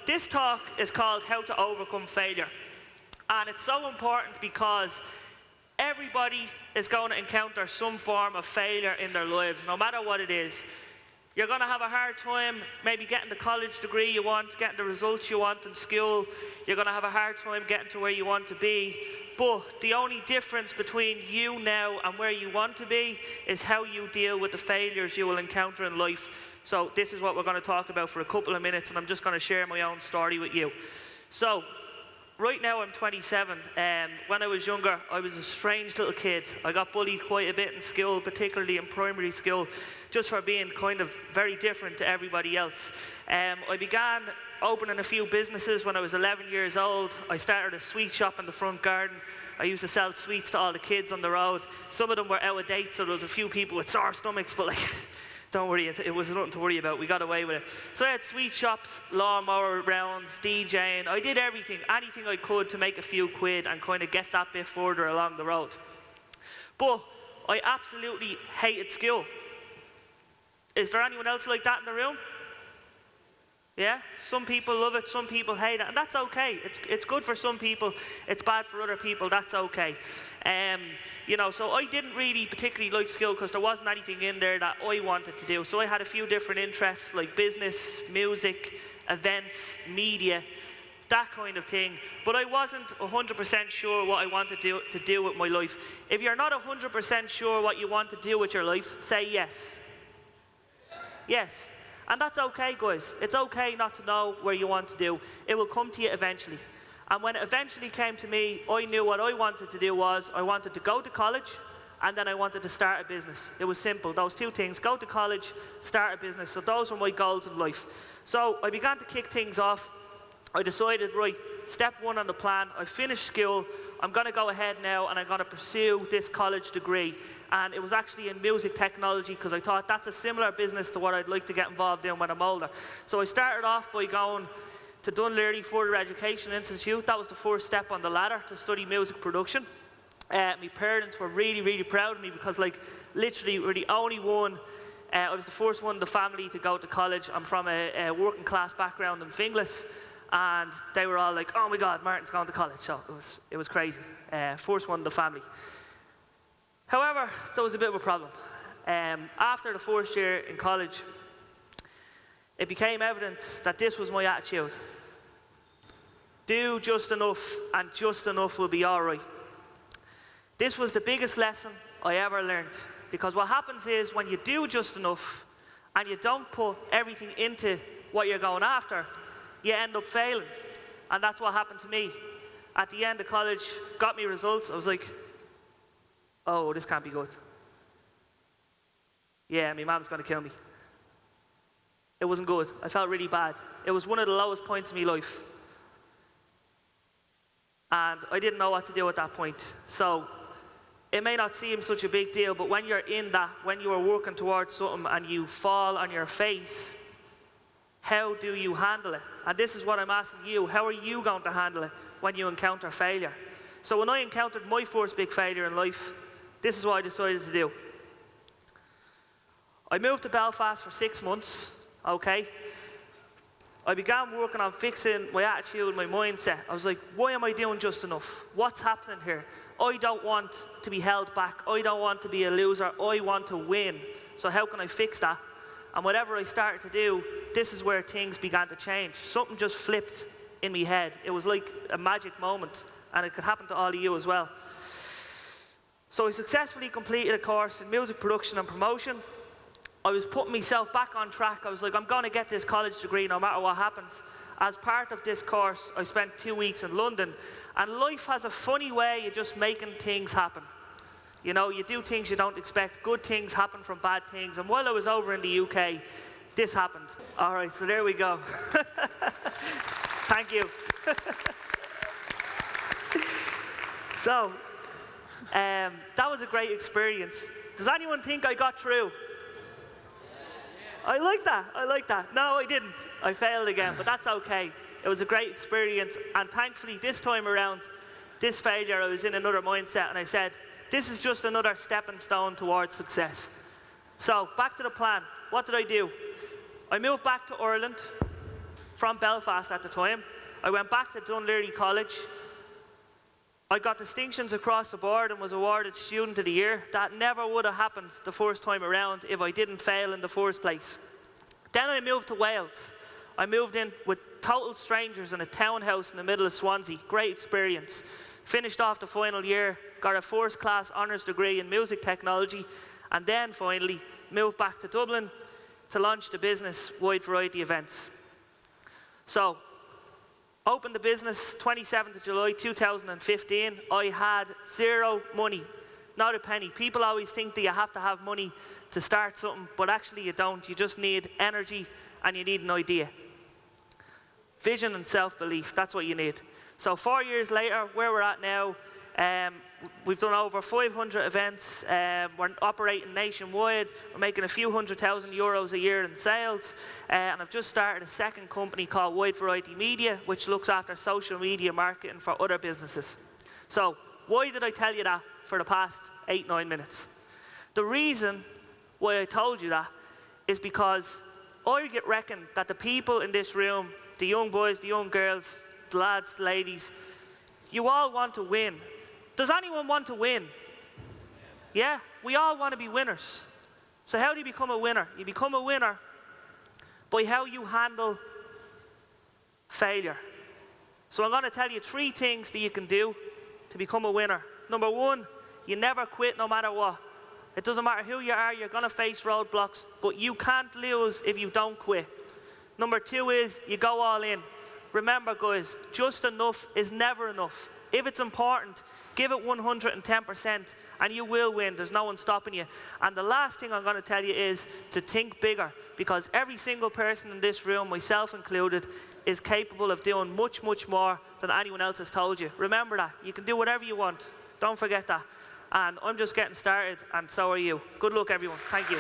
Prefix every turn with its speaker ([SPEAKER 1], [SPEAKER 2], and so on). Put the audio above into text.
[SPEAKER 1] this talk is called How to Overcome Failure. And it's so important because everybody is going to encounter some form of failure in their lives, no matter what it is. You're going to have a hard time maybe getting the college degree you want, getting the results you want in school. You're going to have a hard time getting to where you want to be. But the only difference between you now and where you want to be is how you deal with the failures you will encounter in life. So this is what we're going to talk about for a couple of minutes, and I'm just going to share my own story with you. So right now I'm 27. When I was younger, I was a strange little kid. I got bullied quite a bit in school, particularly in primary school, just for being kind of very different to everybody else. I began opening a few businesses when I was 11 years old. I started a sweet shop in the front garden. I used to sell sweets to all the kids on the road. Some of them were out of date, so there was a few people with sore stomachs, but like, don't worry, it was nothing to worry about. We got away with it. So I had sweet shops, lawnmower rounds, DJing. I did everything, anything I could to make a few quid and kind of get that bit further along the road. But I absolutely hated school. Is there anyone else like that in the room? Yeah? Some people love it, some people hate it, and that's okay. It's good for some people, it's bad for other people, that's okay. You know, so I didn't really particularly like school because there wasn't anything in there that I wanted to do. So I had a few different interests like business, music, events, media, that kind of thing. But I wasn't 100% sure what I wanted to do with my life. If you're not 100% sure what you want to do with your life, say yes. Yes. And that's okay, guys. It's okay not to know where you want to do. It will come to you eventually. And when it eventually came to me, I knew what I wanted to do was I wanted to go to college, and then I wanted to start a business. It was simple, those two things: go to college, start a business. So those were my goals in life. So I began to kick things off. I decided, right, step one on the plan, I finished school, I'm going to go ahead now and I'm going to pursue this college degree. And it was actually in music technology because I thought that's a similar business to what I'd like to get involved in when I'm older. So I started off by going to Dún Laoghaire Further Education Institute. That was the first step on the ladder to study music production. My parents were really, really proud of me because, like, literally we're the only one. I was the first one in the family to go to college. I'm from a working class background in Finglas. And they were all like, oh my God, Martin's going to college. So it was crazy. First one in the family. However, there was a bit of a problem. After the first year in college, it became evident that this was my attitude. Do just enough, and just enough will be all right. This was the biggest lesson I ever learned. Because what happens is when you do just enough and you don't put everything into what you're going after, you end up failing. And that's what happened to me. At the end of college, got me results. I was like, oh, this can't be good. Yeah, my mom's going to kill me. It wasn't good. I felt really bad. It was one of the lowest points in my life. And I didn't know what to do at that point. So it may not seem such a big deal, but when you're in that, when you are working towards something and you fall on your face, how do you handle it? And this is what I'm asking you. How are you going to handle it when you encounter failure? So when I encountered my first big failure in life, this is what I decided to do. I moved to Belfast for 6 months, okay? I began working on fixing my attitude, my mindset. I was like, why am I doing just enough? What's happening here? I don't want to be held back. I don't want to be a loser. I want to win. So how can I fix that? And whatever I started to do, this is where things began to change. Something just flipped in my head. It was like a magic moment, and it could happen to all of you as well. So I successfully completed a course in music production and promotion. I was putting myself back on track. I was like, I'm going to get this college degree no matter what happens. As part of this course, I spent 2 weeks in London, and life has a funny way of just making things happen. You know, you do things you don't expect. Good things happen from bad things. And while I was over in the UK, this happened. All right, so there we go. Thank you. So, that was a great experience. Does anyone think I got through? I like that. No, I didn't. I failed again, but that's okay. It was a great experience, and thankfully this time around, this failure, I was in another mindset, and I said, this is just another stepping stone towards success. So, back to the plan. What did I do? I moved back to Ireland. from Belfast at the time. I went back to Dunleary College. I got distinctions across the board and was awarded Student of the Year. That never would have happened the first time around if I didn't fail in the first place. Then I moved to Wales. I moved in with total strangers in a townhouse in the middle of Swansea. Great experience. Finished off the final year, got a first-class honours degree in music technology, and then finally moved back to Dublin to launch the business Wide Variety Events. So, opened the business 27th of July 2015. I had zero money, not a penny. People always think that you have to have money to start something, but actually you don't. You just need energy and you need an idea. Vision and self-belief, that's what you need. So 4 years later, where we're at now, we've done over 500 events. We're operating nationwide. We're making a few €100,000 a year in sales. And I've just started a second company called Wide Variety Media, which looks after social media marketing for other businesses. So why did I tell you that for the past 8-9 minutes? The reason why I told you that is because I reckon that the people in this room, the young boys, the young girls, the lads, the ladies, you all want to win. Does anyone want to win? Yeah, we all want to be winners. So how do you become a winner? You become a winner by how you handle failure. So I'm going to tell you 3 things that you can do to become a winner. Number 1, you never quit no matter what. It doesn't matter who you are, you're going to face roadblocks, but you can't lose if you don't quit. Number 2 is you go all in. Remember, guys, just enough is never enough. If it's important, give it 110% and you will win. There's no one stopping you. And the last thing I'm going to tell you is to think bigger, because every single person in this room, myself included, is capable of doing much, much more than anyone else has told you. Remember that. You can do whatever you want. Don't forget that. And I'm just getting started, and so are you. Good luck, everyone. Thank you.